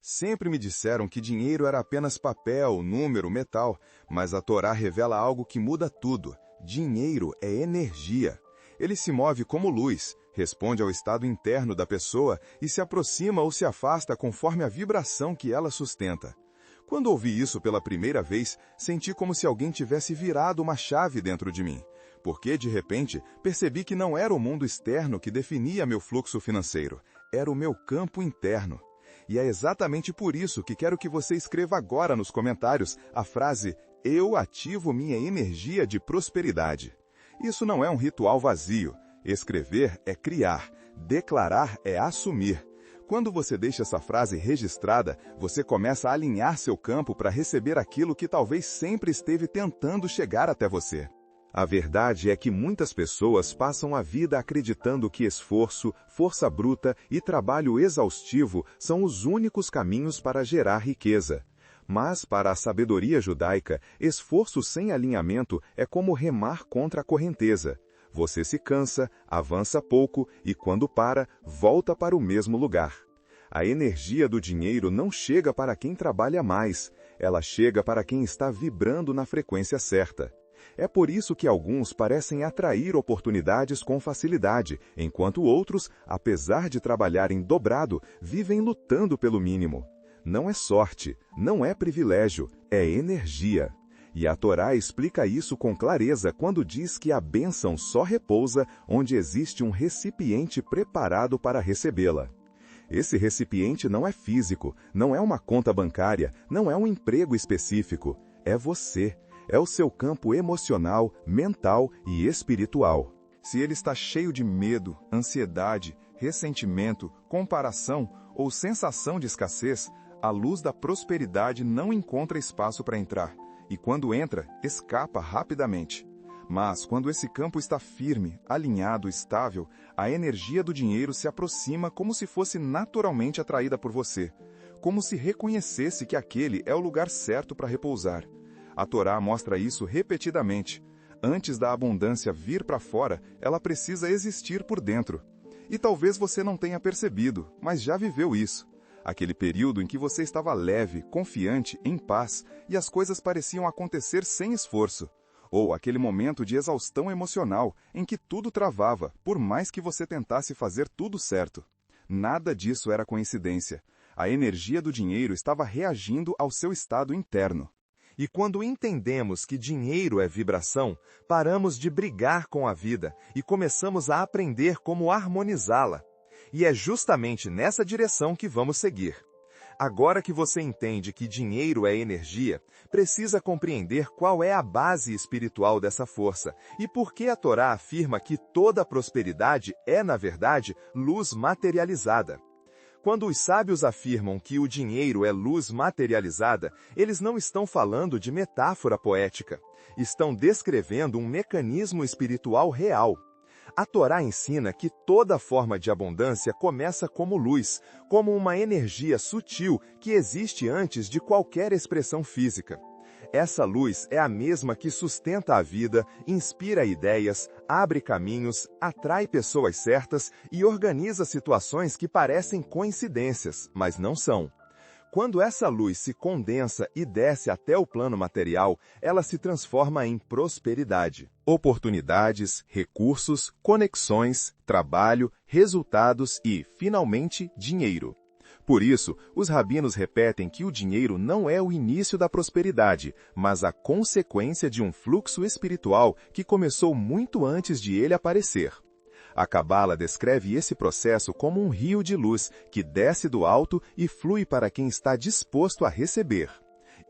Sempre me disseram que dinheiro era apenas papel, número, metal, mas a Torá revela algo que muda tudo. Dinheiro é energia. Ele se move como luz, responde ao estado interno da pessoa e se aproxima ou se afasta conforme a vibração que ela sustenta. Quando ouvi isso pela primeira vez, senti como se alguém tivesse virado uma chave dentro de mim, porque, de repente, percebi que não era o mundo externo que definia meu fluxo financeiro, era o meu campo interno. E é exatamente por isso que quero que você escreva agora nos comentários a frase "Eu ativo minha energia de prosperidade". Isso não é um ritual vazio. Escrever é criar, declarar é assumir. Quando você deixa essa frase registrada, você começa a alinhar seu campo para receber aquilo que talvez sempre esteve tentando chegar até você. A verdade é que muitas pessoas passam a vida acreditando que esforço, força bruta e trabalho exaustivo são os únicos caminhos para gerar riqueza. Mas, para a sabedoria judaica, esforço sem alinhamento é como remar contra a correnteza. Você se cansa, avança pouco e, quando para, volta para o mesmo lugar. A energia do dinheiro não chega para quem trabalha mais, ela chega para quem está vibrando na frequência certa. É por isso que alguns parecem atrair oportunidades com facilidade, enquanto outros, apesar de trabalharem dobrado, vivem lutando pelo mínimo. Não é sorte, não é privilégio, é energia. E a Torá explica isso com clareza quando diz que a bênção só repousa onde existe um recipiente preparado para recebê-la. Esse recipiente não é físico, não é uma conta bancária, não é um emprego específico, é você. É o seu campo emocional, mental e espiritual. Se ele está cheio de medo, ansiedade, ressentimento, comparação ou sensação de escassez, a luz da prosperidade não encontra espaço para entrar, e quando entra, escapa rapidamente. Mas, quando esse campo está firme, alinhado, estável, a energia do dinheiro se aproxima como se fosse naturalmente atraída por você, como se reconhecesse que aquele é o lugar certo para repousar. A Torá mostra isso repetidamente. Antes da abundância vir para fora, ela precisa existir por dentro. E talvez você não tenha percebido, mas já viveu isso. Aquele período em que você estava leve, confiante, em paz, e as coisas pareciam acontecer sem esforço. Ou aquele momento de exaustão emocional, em que tudo travava, por mais que você tentasse fazer tudo certo. Nada disso era coincidência. A energia do dinheiro estava reagindo ao seu estado interno. E quando entendemos que dinheiro é vibração, paramos de brigar com a vida e começamos a aprender como harmonizá-la. E é justamente nessa direção que vamos seguir. Agora que você entende que dinheiro é energia, precisa compreender qual é a base espiritual dessa força e por que a Torá afirma que toda prosperidade é, na verdade, luz materializada. Quando os sábios afirmam que o dinheiro é luz materializada, eles não estão falando de metáfora poética. Estão descrevendo um mecanismo espiritual real. A Torá ensina que toda forma de abundância começa como luz, como uma energia sutil que existe antes de qualquer expressão física. Essa luz é a mesma que sustenta a vida, inspira ideias, abre caminhos, atrai pessoas certas e organiza situações que parecem coincidências, mas não são. Quando essa luz se condensa e desce até o plano material, ela se transforma em prosperidade. Oportunidades, recursos, conexões, trabalho, resultados e, finalmente, dinheiro. Por isso, os rabinos repetem que o dinheiro não é o início da prosperidade, mas a consequência de um fluxo espiritual que começou muito antes de ele aparecer. A Cabala descreve esse processo como um rio de luz que desce do alto e flui para quem está disposto a receber.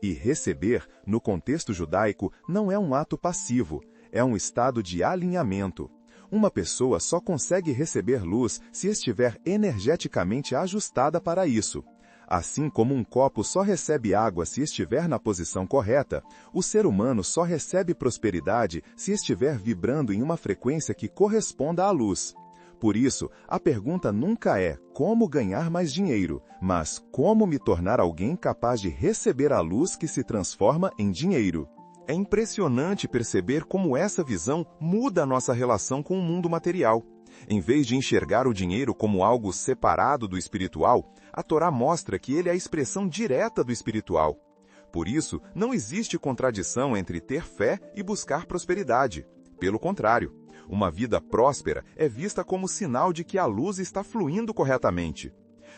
E receber, no contexto judaico, não é um ato passivo, é um estado de alinhamento. Uma pessoa só consegue receber luz se estiver energeticamente ajustada para isso. Assim como um copo só recebe água se estiver na posição correta, o ser humano só recebe prosperidade se estiver vibrando em uma frequência que corresponda à luz. Por isso, a pergunta nunca é como ganhar mais dinheiro, mas como me tornar alguém capaz de receber a luz que se transforma em dinheiro. É impressionante perceber como essa visão muda a nossa relação com o mundo material. Em vez de enxergar o dinheiro como algo separado do espiritual, a Torá mostra que ele é a expressão direta do espiritual. Por isso, não existe contradição entre ter fé e buscar prosperidade. Pelo contrário, uma vida próspera é vista como sinal de que a luz está fluindo corretamente.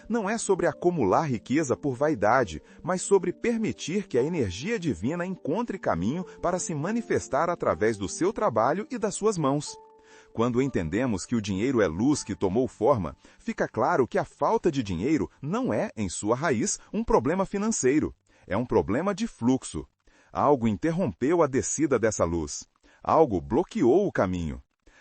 Não é sobre acumular riqueza por vaidade, mas sobre permitir que a energia divina encontre caminho para se manifestar através do seu trabalho e das suas mãos. Quando entendemos que o dinheiro é luz que tomou forma, fica claro que a falta de dinheiro não é, em sua raiz, um problema financeiro. É um problema de fluxo. Algo interrompeu a descida dessa luz. Algo bloqueou o caminho.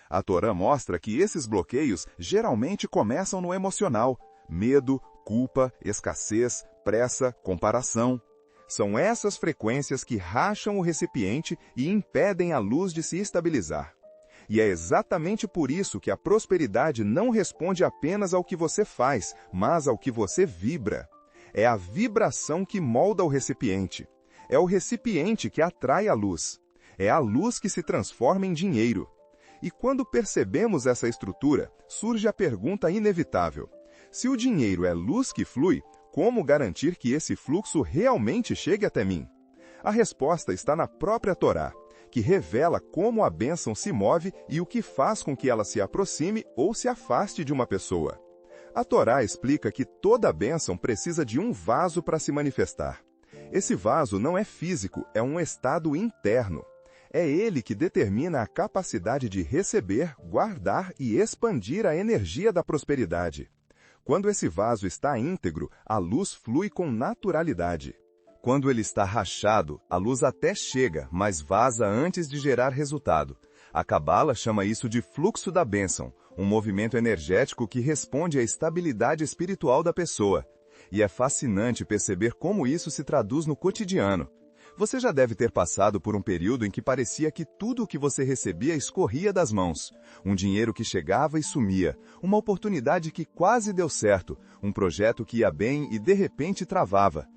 A Torá mostra que esses bloqueios geralmente começam no emocional. Medo, culpa, escassez, pressa, comparação. São essas frequências que racham o recipiente e impedem a luz de se estabilizar. E é exatamente por isso que a prosperidade não responde apenas ao que você faz, mas ao que você vibra. É a vibração que molda o recipiente. É o recipiente que atrai a luz. É a luz que se transforma em dinheiro. E quando percebemos essa estrutura, surge a pergunta inevitável. Se o dinheiro é luz que flui, como garantir que esse fluxo realmente chegue até mim? A resposta está na própria Torá, que revela como a bênção se move e o que faz com que ela se aproxime ou se afaste de uma pessoa. A Torá explica que toda bênção precisa de um vaso para se manifestar. Esse vaso não é físico, é um estado interno. É ele que determina a capacidade de receber, guardar e expandir a energia da prosperidade. Quando esse vaso está íntegro, a luz flui com naturalidade. Quando ele está rachado, a luz até chega, mas vaza antes de gerar resultado. A Cabala chama isso de fluxo da bênção, um movimento energético que responde à estabilidade espiritual da pessoa. E é fascinante perceber como isso se traduz no cotidiano. Você já deve ter passado por um período em que parecia que tudo o que você recebia escorria das mãos. Um dinheiro que chegava e sumia, uma oportunidade que quase deu certo, um projeto que ia bem e de repente travava.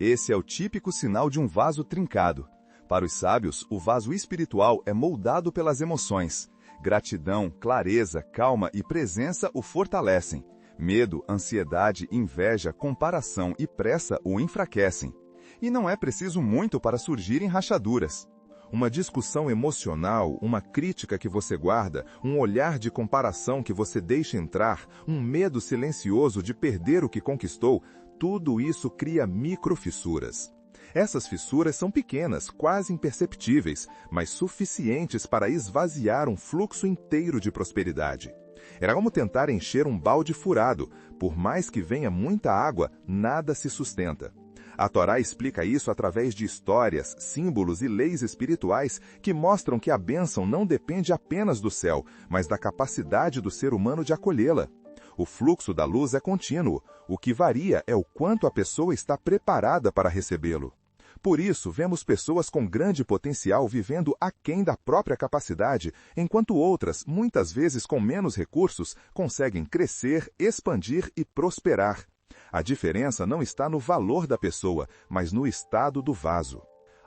Esse é o típico sinal de um vaso trincado. Para os sábios, o vaso espiritual é moldado pelas emoções. Gratidão, clareza, calma e presença o fortalecem. Medo, ansiedade, inveja, comparação e pressa o enfraquecem. E não é preciso muito para surgirem rachaduras. Uma discussão emocional, uma crítica que você guarda, um olhar de comparação que você deixa entrar, um medo silencioso de perder o que conquistou, tudo isso cria microfissuras. Essas fissuras são pequenas, quase imperceptíveis, mas suficientes para esvaziar um fluxo inteiro de prosperidade. Era como tentar encher um balde furado. Por mais que venha muita água, nada se sustenta. A Torá explica isso através de histórias, símbolos e leis espirituais que mostram que a bênção não depende apenas do céu, mas da capacidade do ser humano de acolhê-la. O fluxo da luz é contínuo. O que varia é o quanto a pessoa está preparada para recebê-lo. Por isso, vemos pessoas com grande potencial vivendo aquém da própria capacidade, enquanto outras, muitas vezes com menos recursos, conseguem crescer, expandir e prosperar. A diferença não está no valor da pessoa, mas no estado do vaso.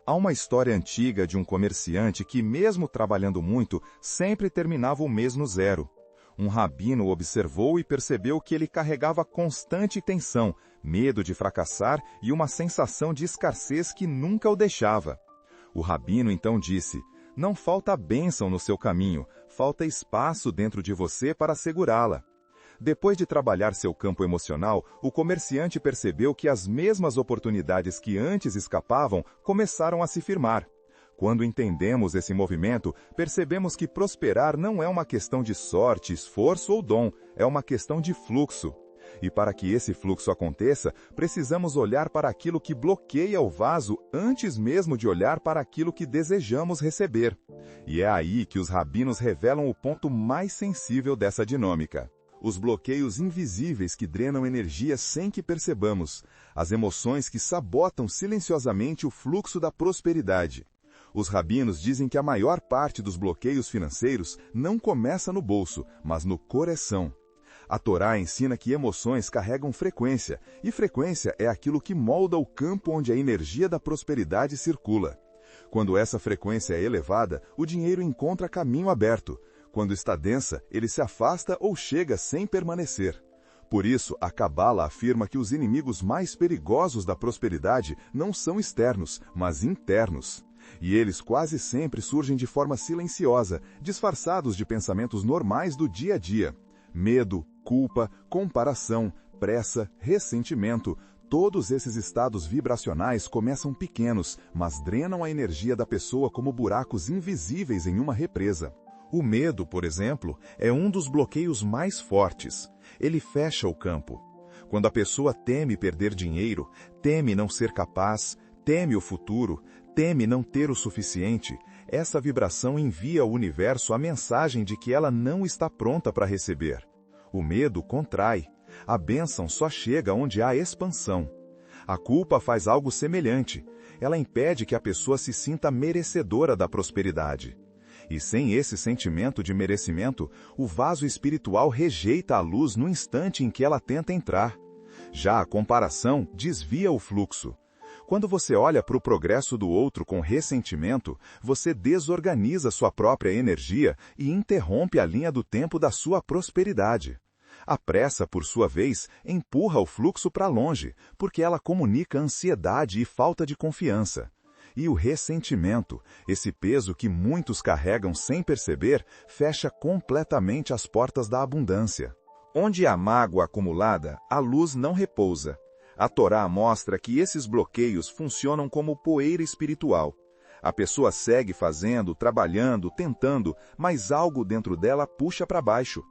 Há uma história antiga de um comerciante que, mesmo trabalhando muito, sempre terminava o mês no zero. Um rabino observou e percebeu que ele carregava constante tensão, medo de fracassar e uma sensação de escassez que nunca o deixava. O rabino então disse: "Não falta bênção no seu caminho, falta espaço dentro de você para segurá-la." Depois de trabalhar seu campo emocional, o comerciante percebeu que as mesmas oportunidades que antes escapavam começaram a se firmar. Quando entendemos esse movimento, percebemos que prosperar não é uma questão de sorte, esforço ou dom, é uma questão de fluxo. E para que esse fluxo aconteça, precisamos olhar para aquilo que bloqueia o vaso antes mesmo de olhar para aquilo que desejamos receber. E é aí que os rabinos revelam o ponto mais sensível dessa dinâmica. Os bloqueios invisíveis que drenam energia sem que percebamos, as emoções que sabotam silenciosamente o fluxo da prosperidade. Os rabinos dizem que a maior parte dos bloqueios financeiros não começa no bolso, mas no coração. A Torá ensina que emoções carregam frequência, e frequência é aquilo que molda o campo onde a energia da prosperidade circula. Quando essa frequência é elevada, o dinheiro encontra caminho aberto. Quando está densa, ele se afasta ou chega sem permanecer. Por isso, a Cabala afirma que os inimigos mais perigosos da prosperidade não são externos, mas internos. E eles quase sempre surgem de forma silenciosa, disfarçados de pensamentos normais do dia a dia. Medo, culpa, comparação, pressa, ressentimento, todos esses estados vibracionais começam pequenos, mas drenam a energia da pessoa como buracos invisíveis em uma represa. O medo, por exemplo, é um dos bloqueios mais fortes. Ele fecha o campo. Quando a pessoa teme perder dinheiro, teme não ser capaz, teme o futuro, teme não ter o suficiente, essa vibração envia ao universo a mensagem de que ela não está pronta para receber. O medo contrai. A bênção só chega onde há expansão. A culpa faz algo semelhante. Ela impede que a pessoa se sinta merecedora da prosperidade. E sem esse sentimento de merecimento, o vaso espiritual rejeita a luz no instante em que ela tenta entrar. Já a comparação desvia o fluxo. Quando você olha para o progresso do outro com ressentimento, você desorganiza sua própria energia e interrompe a linha do tempo da sua prosperidade. A pressa, por sua vez, empurra o fluxo para longe, porque ela comunica ansiedade e falta de confiança. E o ressentimento, esse peso que muitos carregam sem perceber, fecha completamente as portas da abundância. Onde há mágoa acumulada, a luz não repousa. A Torá mostra que esses bloqueios funcionam como poeira espiritual. A pessoa segue fazendo, trabalhando, tentando, mas algo dentro dela puxa para baixo.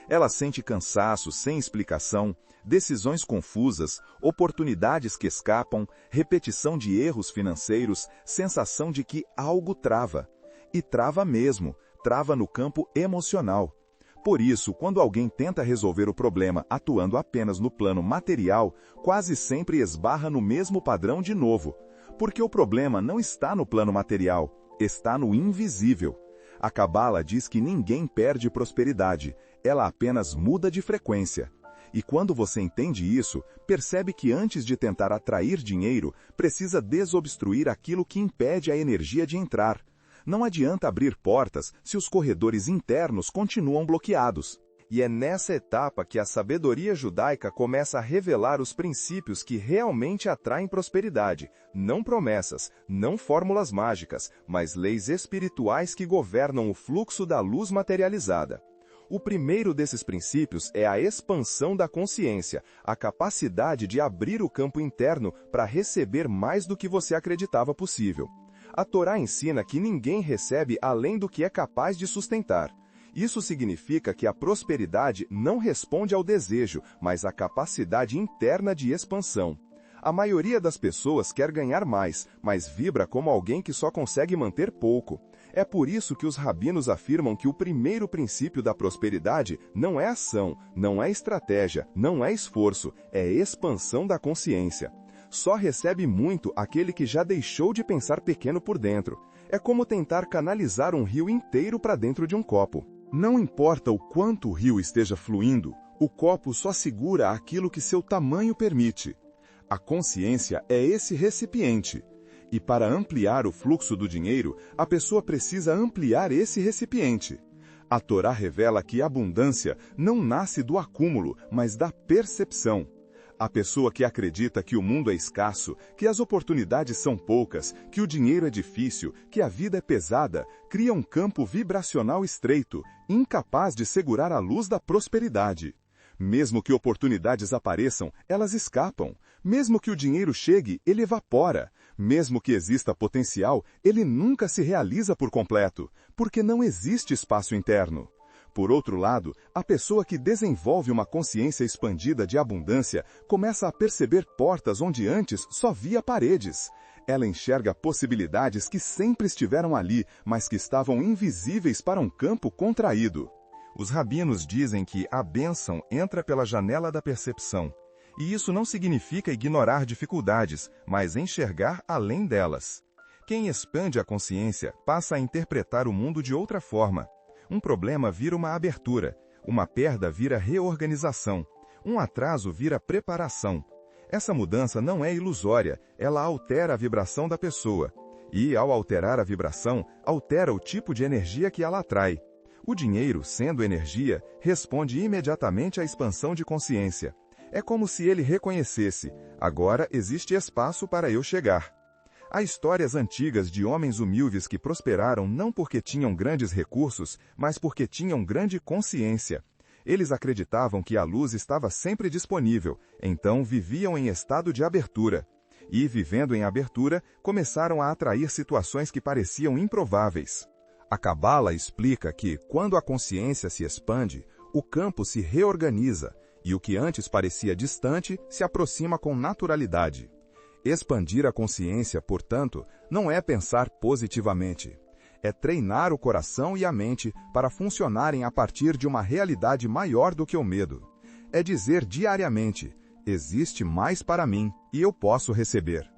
Ela sente cansaço sem explicação, decisões confusas, oportunidades que escapam, repetição de erros financeiros, sensação de que algo trava. E trava mesmo, trava no campo emocional. Por isso, quando alguém tenta resolver o problema atuando apenas no plano material, quase sempre esbarra no mesmo padrão de novo. Porque o problema não está no plano material, está no invisível. A Cabala diz que ninguém perde prosperidade, ela apenas muda de frequência. E quando você entende isso, percebe que antes de tentar atrair dinheiro, precisa desobstruir aquilo que impede a energia de entrar. Não adianta abrir portas se os corredores internos continuam bloqueados. E é nessa etapa que a sabedoria judaica começa a revelar os princípios que realmente atraem prosperidade, não promessas, não fórmulas mágicas, mas leis espirituais que governam o fluxo da luz materializada. O primeiro desses princípios é a expansão da consciência, a capacidade de abrir o campo interno para receber mais do que você acreditava possível. A Torá ensina que ninguém recebe além do que é capaz de sustentar. Isso significa que a prosperidade não responde ao desejo, mas à capacidade interna de expansão. A maioria das pessoas quer ganhar mais, mas vibra como alguém que só consegue manter pouco. É por isso que os rabinos afirmam que o primeiro princípio da prosperidade não é ação, não é estratégia, não é esforço, é expansão da consciência. Só recebe muito aquele que já deixou de pensar pequeno por dentro. É como tentar canalizar um rio inteiro para dentro de um copo. Não importa o quanto o rio esteja fluindo, o copo só segura aquilo que seu tamanho permite. A consciência é esse recipiente. E para ampliar o fluxo do dinheiro, a pessoa precisa ampliar esse recipiente. A Torá revela que a abundância não nasce do acúmulo, mas da percepção. A pessoa que acredita que o mundo é escasso, que as oportunidades são poucas, que o dinheiro é difícil, que a vida é pesada, cria um campo vibracional estreito, incapaz de segurar a luz da prosperidade. Mesmo que oportunidades apareçam, elas escapam. Mesmo que o dinheiro chegue, ele evapora. Mesmo que exista potencial, ele nunca se realiza por completo, porque não existe espaço interno. Por outro lado, a pessoa que desenvolve uma consciência expandida de abundância começa a perceber portas onde antes só via paredes. Ela enxerga possibilidades que sempre estiveram ali, mas que estavam invisíveis para um campo contraído. Os rabinos dizem que a bênção entra pela janela da percepção. E isso não significa ignorar dificuldades, mas enxergar além delas. Quem expande a consciência passa a interpretar o mundo de outra forma. Um problema vira uma abertura, uma perda vira reorganização, um atraso vira preparação. Essa mudança não é ilusória, ela altera a vibração da pessoa. E, ao alterar a vibração, altera o tipo de energia que ela atrai. O dinheiro, sendo energia, responde imediatamente à expansão de consciência. É como se ele reconhecesse: agora existe espaço para eu chegar. Há histórias antigas de homens humildes que prosperaram não porque tinham grandes recursos, mas porque tinham grande consciência. Eles acreditavam que a luz estava sempre disponível, então viviam em estado de abertura. E, vivendo em abertura, começaram a atrair situações que pareciam improváveis. A Cabala explica que, quando a consciência se expande, o campo se reorganiza, e o que antes parecia distante se aproxima com naturalidade. Expandir a consciência, portanto, não é pensar positivamente. É treinar o coração e a mente para funcionarem a partir de uma realidade maior do que o medo. É dizer diariamente: existe mais para mim e eu posso receber.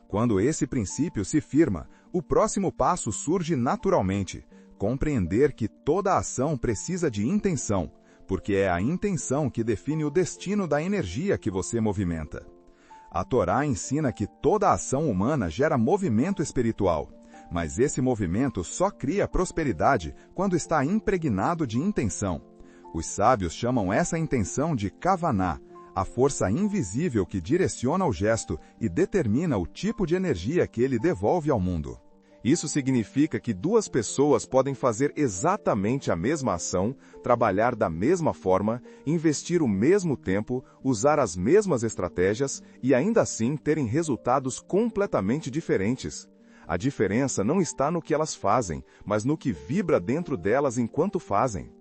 Quando esse princípio se firma, o próximo passo surge naturalmente: compreender que toda ação precisa de intenção, porque é a intenção que define o destino da energia que você movimenta. A Torá ensina que toda ação humana gera movimento espiritual, mas esse movimento só cria prosperidade quando está impregnado de intenção. Os sábios chamam essa intenção de Kavaná, a força invisível que direciona o gesto e determina o tipo de energia que ele devolve ao mundo. Isso significa que duas pessoas podem fazer exatamente a mesma ação, trabalhar da mesma forma, investir o mesmo tempo, usar as mesmas estratégias e ainda assim terem resultados completamente diferentes. A diferença não está no que elas fazem, mas no que vibra dentro delas enquanto fazem.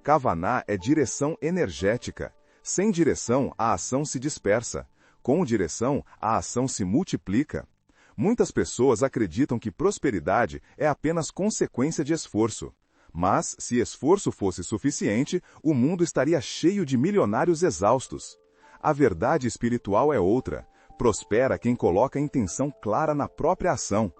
Kavaná é direção energética. Sem direção, a ação se dispersa. Com direção, a ação se multiplica. Muitas pessoas acreditam que prosperidade é apenas consequência de esforço. Mas, se esforço fosse suficiente, o mundo estaria cheio de milionários exaustos. A verdade espiritual é outra. Prospera quem coloca a intenção clara na própria ação.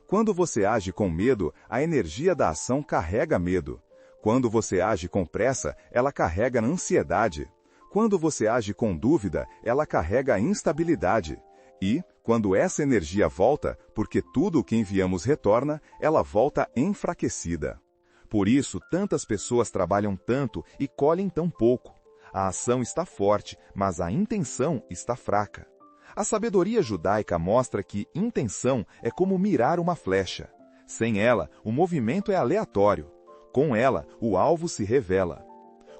Quando você age com medo, a energia da ação carrega medo. Quando você age com pressa, ela carrega ansiedade. Quando você age com dúvida, ela carrega instabilidade. E, quando essa energia volta, porque tudo o que enviamos retorna, ela volta enfraquecida. Por isso, tantas pessoas trabalham tanto e colhem tão pouco. A ação está forte, mas a intenção está fraca. A sabedoria judaica mostra que intenção é como mirar uma flecha. Sem ela, o movimento é aleatório. Com ela, o alvo se revela.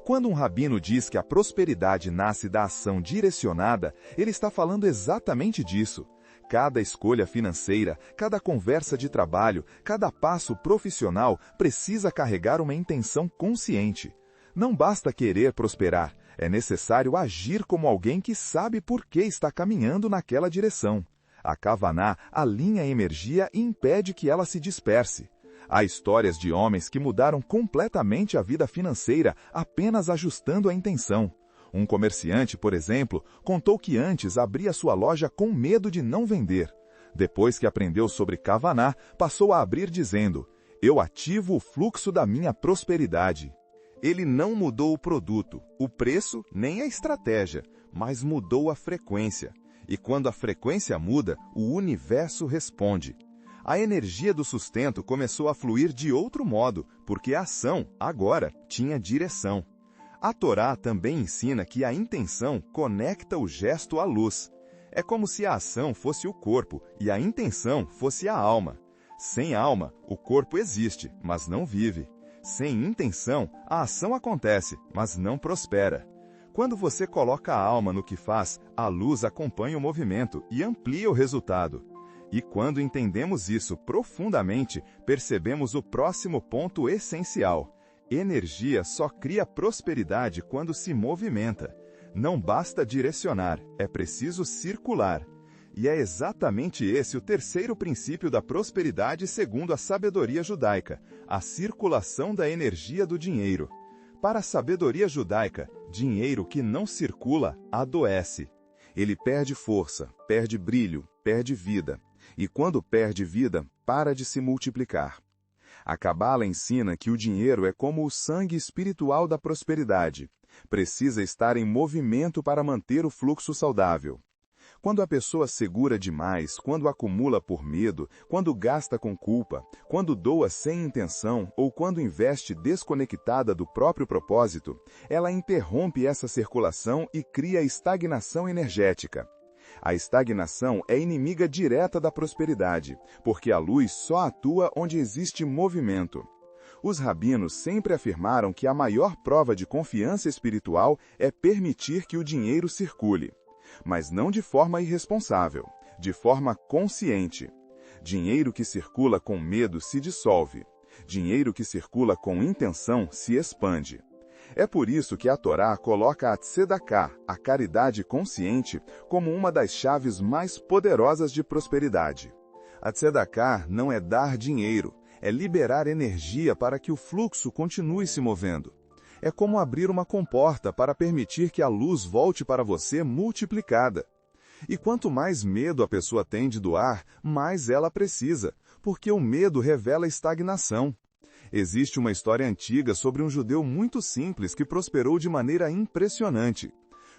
Quando um rabino diz que a prosperidade nasce da ação direcionada, ele está falando exatamente disso. Cada escolha financeira, cada conversa de trabalho, cada passo profissional precisa carregar uma intenção consciente. Não basta querer prosperar, é necessário agir como alguém que sabe por que está caminhando naquela direção. A Kavaná alinha a energia e impede que ela se disperse. Há histórias de homens que mudaram completamente a vida financeira apenas ajustando a intenção. Um comerciante, por exemplo, contou que antes abria sua loja com medo de não vender. Depois que aprendeu sobre Kavaná, passou a abrir dizendo: eu ativo o fluxo da minha prosperidade. Ele não mudou o produto, o preço nem a estratégia, mas mudou a frequência. E quando a frequência muda, o universo responde. A energia do sustento começou a fluir de outro modo, porque a ação, agora, tinha direção. A Torá também ensina que a intenção conecta o gesto à luz. É como se a ação fosse o corpo e a intenção fosse a alma. Sem alma, o corpo existe, mas não vive. Sem intenção, a ação acontece, mas não prospera. Quando você coloca a alma no que faz, a luz acompanha o movimento e amplia o resultado. E quando entendemos isso profundamente, percebemos o próximo ponto essencial. Energia só cria prosperidade quando se movimenta. Não basta direcionar, é preciso circular. E é exatamente esse o terceiro princípio da prosperidade segundo a sabedoria judaica, a circulação da energia do dinheiro. Para a sabedoria judaica, dinheiro que não circula adoece. Ele perde força, perde brilho, perde vida. E quando perde vida, para de se multiplicar. A Cabala ensina que o dinheiro é como o sangue espiritual da prosperidade. Precisa estar em movimento para manter o fluxo saudável. Quando a pessoa segura demais, quando acumula por medo, quando gasta com culpa, quando doa sem intenção ou quando investe desconectada do próprio propósito, ela interrompe essa circulação e cria estagnação energética. A estagnação é inimiga direta da prosperidade, porque a luz só atua onde existe movimento. Os rabinos sempre afirmaram que a maior prova de confiança espiritual é permitir que o dinheiro circule. Mas não de forma irresponsável, de forma consciente. Dinheiro que circula com medo se dissolve. Dinheiro que circula com intenção se expande. É por isso que a Torá coloca a Tzedakah, a caridade consciente, como uma das chaves mais poderosas de prosperidade. A Tzedakah não é dar dinheiro, é liberar energia para que o fluxo continue se movendo. É como abrir uma comporta para permitir que a luz volte para você multiplicada. E quanto mais medo a pessoa tem de doar, mais ela precisa, porque o medo revela estagnação. Existe uma história antiga sobre um judeu muito simples que prosperou de maneira impressionante.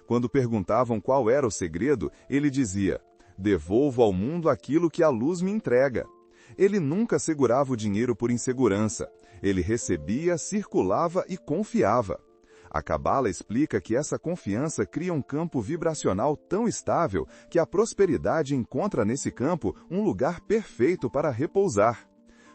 Quando perguntavam qual era o segredo, ele dizia: "Devolvo ao mundo aquilo que a luz me entrega." Ele nunca segurava o dinheiro por insegurança. Ele recebia, circulava e confiava. A Cabala explica que essa confiança cria um campo vibracional tão estável que a prosperidade encontra nesse campo um lugar perfeito para repousar.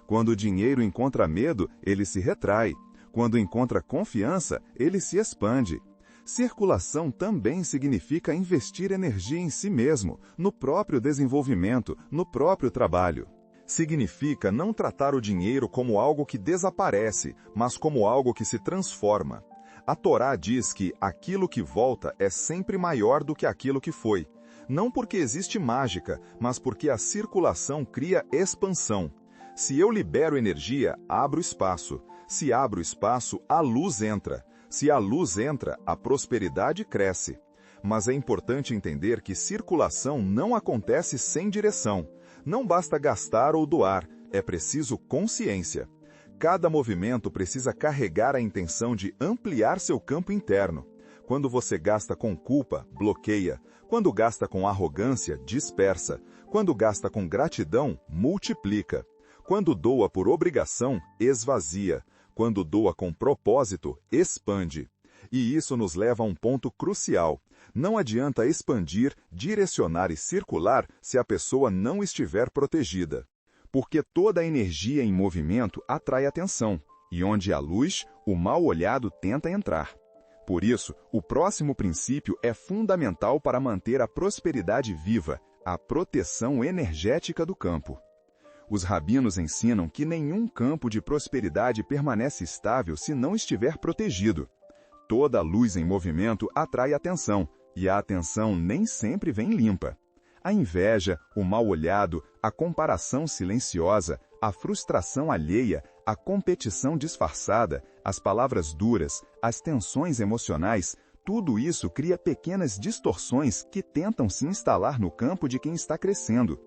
Quando o dinheiro encontra medo, ele se retrai. Quando encontra confiança, ele se expande. Circulação também significa investir energia em si mesmo, no próprio desenvolvimento, no próprio trabalho. Significa não tratar o dinheiro como algo que desaparece, mas como algo que se transforma. A Torá diz que aquilo que volta é sempre maior do que aquilo que foi. Não porque existe mágica, mas porque a circulação cria expansão. Se eu libero energia, abro espaço. Se abro espaço, a luz entra. Se a luz entra, a prosperidade cresce. Mas é importante entender que circulação não acontece sem direção. Não basta gastar ou doar, é preciso consciência. Cada movimento precisa carregar a intenção de ampliar seu campo interno. Quando você gasta com culpa, bloqueia. Quando gasta com arrogância, dispersa. Quando gasta com gratidão, multiplica. Quando doa por obrigação, esvazia. Quando doa com propósito, expande. E isso nos leva a um ponto crucial. Não adianta expandir, direcionar e circular se a pessoa não estiver protegida. Porque toda energia em movimento atrai atenção, e onde há luz, o mal-olhado tenta entrar. Por isso, o próximo princípio é fundamental para manter a prosperidade viva, a proteção energética do campo. Os rabinos ensinam que nenhum campo de prosperidade permanece estável se não estiver protegido. Toda luz em movimento atrai atenção, e a atenção nem sempre vem limpa. A inveja, o mal-olhado, a comparação silenciosa, a frustração alheia, a competição disfarçada, as palavras duras, as tensões emocionais, tudo isso cria pequenas distorções que tentam se instalar no campo de quem está crescendo.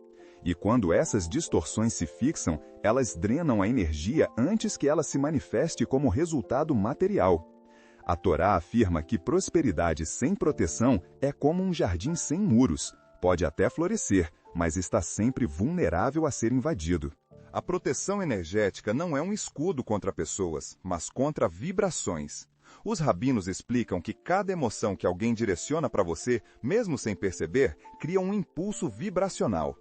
E quando essas distorções se fixam, elas drenam a energia antes que ela se manifeste como resultado material. A Torá afirma que prosperidade sem proteção é como um jardim sem muros. Pode até florescer, mas está sempre vulnerável a ser invadido. A proteção energética não é um escudo contra pessoas, mas contra vibrações. Os rabinos explicam que cada emoção que alguém direciona para você, mesmo sem perceber, cria um impulso vibracional.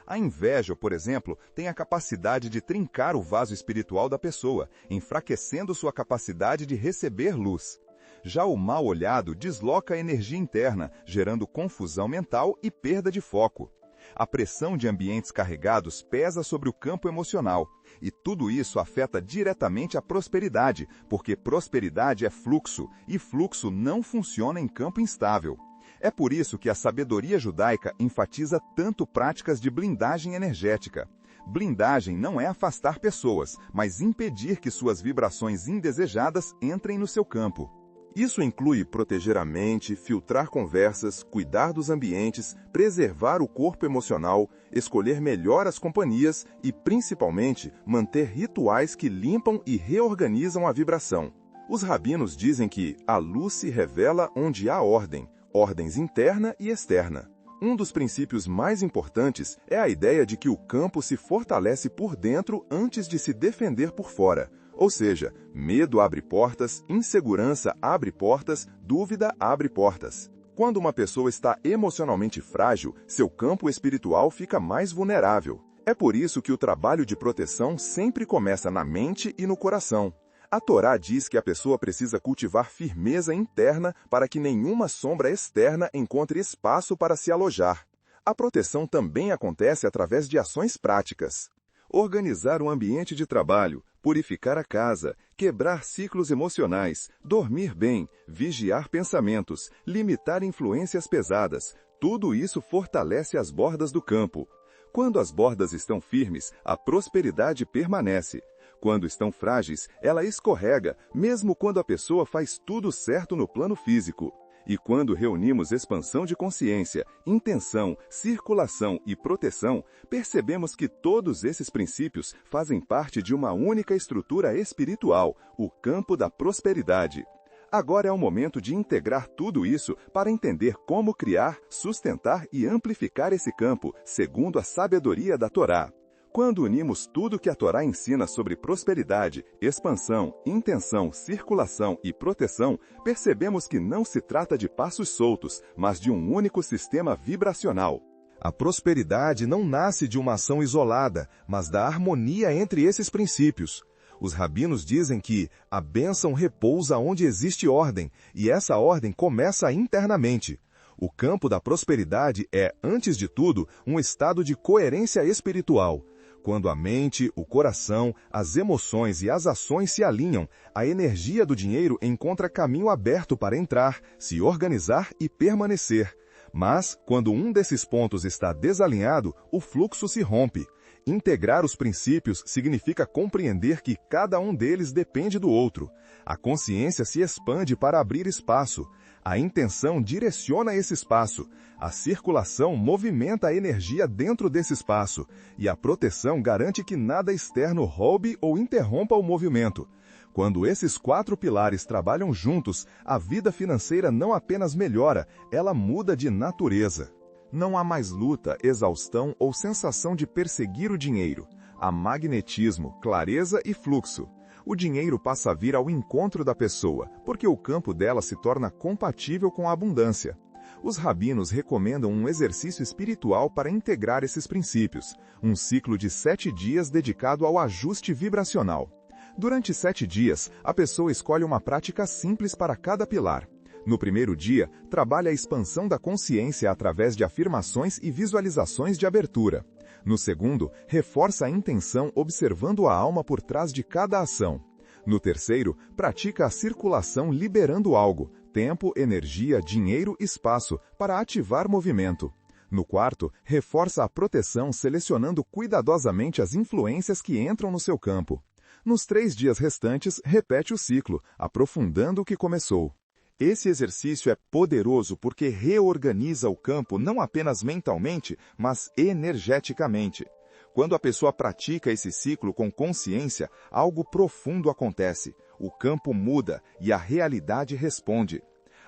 A inveja, por exemplo, tem a capacidade de trincar o vaso espiritual da pessoa, enfraquecendo sua capacidade de receber luz. Já o mal-olhado desloca a energia interna, gerando confusão mental e perda de foco. A pressão de ambientes carregados pesa sobre o campo emocional, e tudo isso afeta diretamente a prosperidade, porque prosperidade é fluxo, e fluxo não funciona em campo instável. É por isso que a sabedoria judaica enfatiza tanto práticas de blindagem energética. Blindagem não é afastar pessoas, mas impedir que suas vibrações indesejadas entrem no seu campo. Isso inclui proteger a mente, filtrar conversas, cuidar dos ambientes, preservar o corpo emocional, escolher melhor as companhias e, principalmente, manter rituais que limpam e reorganizam a vibração. Os rabinos dizem que a luz se revela onde há ordem, ordens interna e externa. Um dos princípios mais importantes é a ideia de que o campo se fortalece por dentro antes de se defender por fora. Ou seja, medo abre portas, insegurança abre portas, dúvida abre portas. Quando uma pessoa está emocionalmente frágil, seu campo espiritual fica mais vulnerável. É por isso que o trabalho de proteção sempre começa na mente e no coração. A Torá diz que a pessoa precisa cultivar firmeza interna para que nenhuma sombra externa encontre espaço para se alojar. A proteção também acontece através de ações práticas. Organizar o ambiente de trabalho, purificar a casa, quebrar ciclos emocionais, dormir bem, vigiar pensamentos, limitar influências pesadas, tudo isso fortalece as bordas do campo. Quando as bordas estão firmes, a prosperidade permanece. Quando estão frágeis, ela escorrega, mesmo quando a pessoa faz tudo certo no plano físico. E quando reunimos expansão de consciência, intenção, circulação e proteção, percebemos que todos esses princípios fazem parte de uma única estrutura espiritual, o campo da prosperidade. Agora é o momento de integrar tudo isso para entender como criar, sustentar e amplificar esse campo, segundo a sabedoria da Torá. Quando unimos tudo que a Torá ensina sobre prosperidade, expansão, intenção, circulação e proteção, percebemos que não se trata de passos soltos, mas de um único sistema vibracional. A prosperidade não nasce de uma ação isolada, mas da harmonia entre esses princípios. Os rabinos dizem que a bênção repousa onde existe ordem, e essa ordem começa internamente. O campo da prosperidade é, antes de tudo, um estado de coerência espiritual. Quando a mente, o coração, as emoções e as ações se alinham, a energia do dinheiro encontra caminho aberto para entrar, se organizar e permanecer. Mas, quando um desses pontos está desalinhado, o fluxo se rompe. Integrar os princípios significa compreender que cada um deles depende do outro. A consciência se expande para abrir espaço. A intenção direciona esse espaço. A circulação movimenta a energia dentro desse espaço. E a proteção garante que nada externo roube ou interrompa o movimento. Quando esses 4 pilares trabalham juntos, a vida financeira não apenas melhora, ela muda de natureza. Não há mais luta, exaustão ou sensação de perseguir o dinheiro. Há magnetismo, clareza e fluxo. O dinheiro passa a vir ao encontro da pessoa, porque o campo dela se torna compatível com a abundância. Os rabinos recomendam um exercício espiritual para integrar esses princípios, um ciclo de 7 dias dedicado ao ajuste vibracional. Durante 7 dias, a pessoa escolhe uma prática simples para cada pilar. No primeiro dia, trabalha a expansão da consciência através de afirmações e visualizações de abertura. No segundo, reforça a intenção observando a alma por trás de cada ação. No terceiro, pratica a circulação liberando algo, tempo, energia, dinheiro, espaço, para ativar movimento. No quarto, reforça a proteção selecionando cuidadosamente as influências que entram no seu campo. Nos 3 dias restantes, repete o ciclo, aprofundando o que começou. Esse exercício é poderoso porque reorganiza o campo não apenas mentalmente, mas energeticamente. Quando a pessoa pratica esse ciclo com consciência, algo profundo acontece. O campo muda e a realidade responde.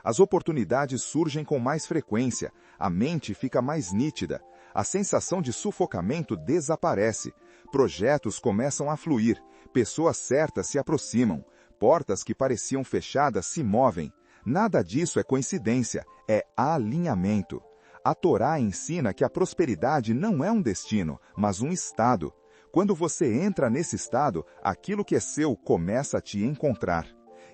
As oportunidades surgem com mais frequência, a mente fica mais nítida, a sensação de sufocamento desaparece, projetos começam a fluir, pessoas certas se aproximam, portas que pareciam fechadas se movem. Nada disso é coincidência, é alinhamento. A Torá ensina que a prosperidade não é um destino, mas um estado. Quando você entra nesse estado, aquilo que é seu começa a te encontrar.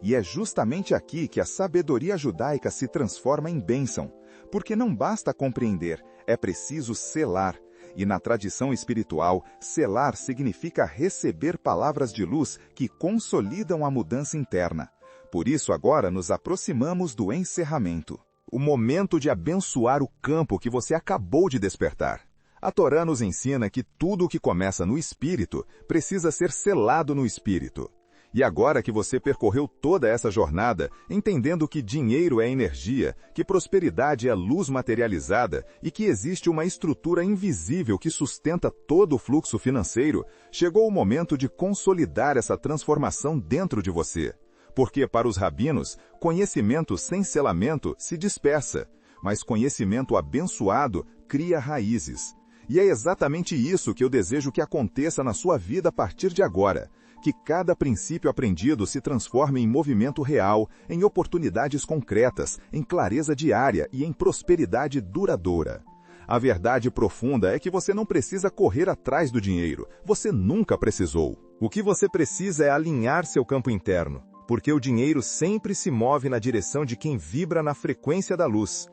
E é justamente aqui que a sabedoria judaica se transforma em bênção. Porque não basta compreender, é preciso selar. E na tradição espiritual, selar significa receber palavras de luz que consolidam a mudança interna. Por isso agora nos aproximamos do encerramento. O momento de abençoar o campo que você acabou de despertar. A Torá nos ensina que tudo o que começa no espírito precisa ser selado no espírito. E agora que você percorreu toda essa jornada, entendendo que dinheiro é energia, que prosperidade é luz materializada e que existe uma estrutura invisível que sustenta todo o fluxo financeiro, chegou o momento de consolidar essa transformação dentro de você. Porque, para os rabinos, conhecimento sem selamento se dispersa. mas conhecimento abençoado cria raízes. E é exatamente isso que eu desejo que aconteça na sua vida a partir de agora. Que cada princípio aprendido se transforme em movimento real, em oportunidades concretas, em clareza diária e em prosperidade duradoura. A verdade profunda é que você não precisa correr atrás do dinheiro. Você nunca precisou. O que você precisa é alinhar seu campo interno, porque o dinheiro sempre se move na direção de quem vibra na frequência da luz.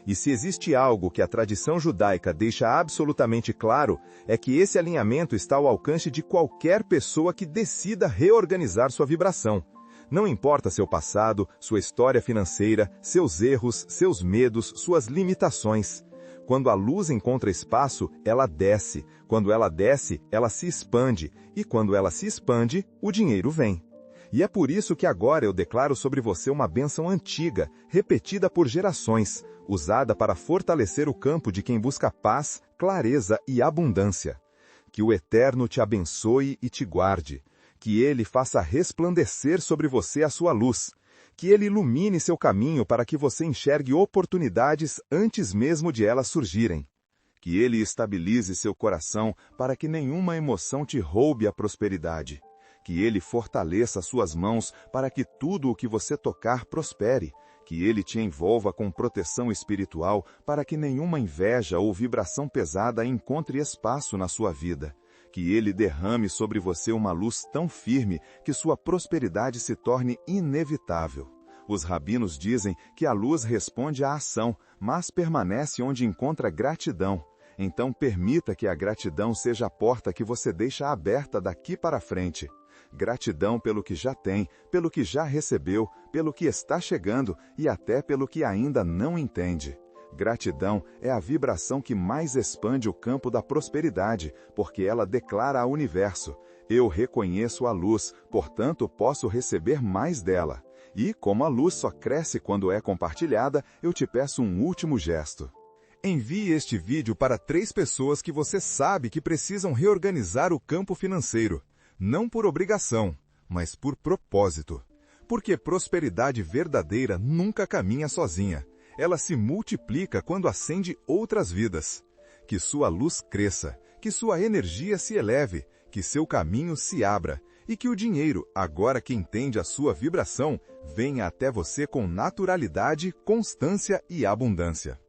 E se existe algo que a tradição judaica deixa absolutamente claro, é que esse alinhamento está ao alcance de qualquer pessoa que decida reorganizar sua vibração. Não importa seu passado, sua história financeira, seus erros, seus medos, suas limitações. Quando a luz encontra espaço, ela desce. Quando ela desce, ela se expande. E quando ela se expande, o dinheiro vem. E é por isso que agora eu declaro sobre você uma bênção antiga, repetida por gerações, usada para fortalecer o campo de quem busca paz, clareza e abundância. Que o Eterno te abençoe e te guarde. Que Ele faça resplandecer sobre você a sua luz. Que Ele ilumine seu caminho para que você enxergue oportunidades antes mesmo de elas surgirem. Que Ele estabilize seu coração para que nenhuma emoção te roube a prosperidade. Que Ele fortaleça suas mãos para que tudo o que você tocar prospere. Que Ele te envolva com proteção espiritual para que nenhuma inveja ou vibração pesada encontre espaço na sua vida. Que Ele derrame sobre você uma luz tão firme que sua prosperidade se torne inevitável. Os rabinos dizem que a luz responde à ação, mas permanece onde encontra gratidão. Então permita que a gratidão seja a porta que você deixa aberta daqui para frente. Gratidão pelo que já tem, pelo que já recebeu, pelo que está chegando e até pelo que ainda não entende. Gratidão é a vibração que mais expande o campo da prosperidade, porque ela declara ao universo: eu reconheço a luz, portanto posso receber mais dela. E, como a luz só cresce quando é compartilhada, eu te peço um último gesto. Envie este vídeo para 3 pessoas que você sabe que precisam reorganizar o campo financeiro. Não por obrigação, mas por propósito. Porque prosperidade verdadeira nunca caminha sozinha. Ela se multiplica quando acende outras vidas. Que sua luz cresça, que sua energia se eleve, que seu caminho se abra e que o dinheiro, agora que entende a sua vibração, venha até você com naturalidade, constância e abundância.